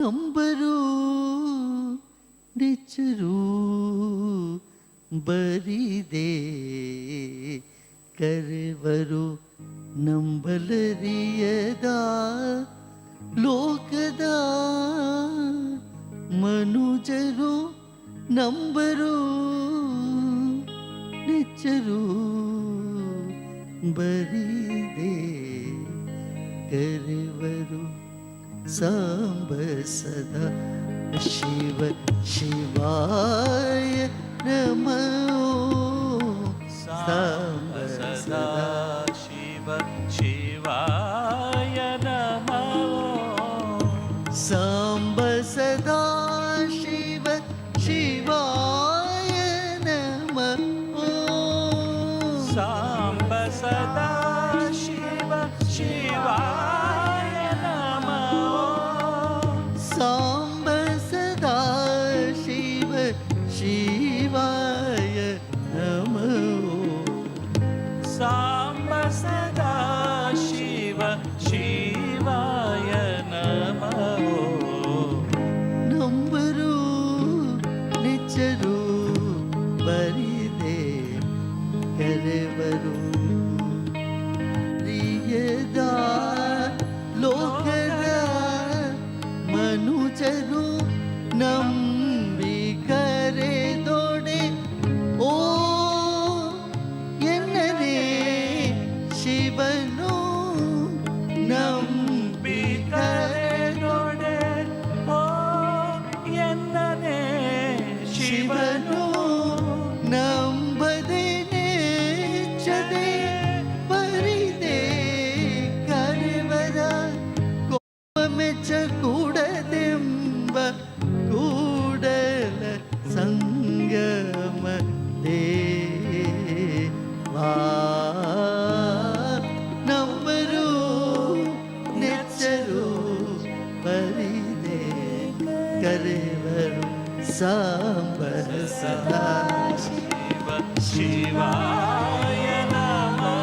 number ನೆಚ್ಚರು ಬರಿದೆ ಕರೆವರು ನಂಬಲರಿಯದ ಲೋಕದ ಮನುಜರು number ನೆಚ್ಚರು ಬರಿದೆ ಕರೆವರು Samba ಸದಾ ಶಿವ ಶಿವಾಯ ನಮೋ ಸಾಂಬ ಸದಾ ಶಿವ ಶಿವಾಯ ನಮೋ ಸಾಂಬ ಸದಾ ಶಿವ ಶಿವಾಯ ನಮೋ ಸಾಂಬ ಸದಾ ಶಿವ ಶಿವಾಯ ನಮೋ ಸಾಂಬ ಸದಾ ಶಿವ ಶಿವಾಯ ನಮೋ ಸಾಂಬ ಸದಾ ಶಿವ ಶಿವಾಯ ನಮೋ ನಂಬರು ನೆಚ್ಚರು ಬರಿದೆ ಕರೆವರು ಪ್ರಿಯದ ಲೋಕದ ಮನುಜರು ನಂಬಿ ಕರೆದೊಡೆ ಓ ಎನ್ನರೇ ಶಿವನು ನಂಬಿ ಕರೆದೊಡೆ ಓ ಎನ್ನನೇ ಶಿವನು ನಂಬದೆ ನೆಚ್ಚದೆ ಬರಿದೆ ಕರೆವರ ಕೋಪ ಮೆಚ್ಚ ಕೂಡದೆಂಬ ಕೂಡಲ ಸಂಗಮ ದೇವಾ ನಂಬರು ನೆಚ್ಚರು ಬರಿದೆ ಕರೆವರು ಸಾಂಬ ಸದಾ ಶಿವ ಶಿವಾಯ ನಮೋ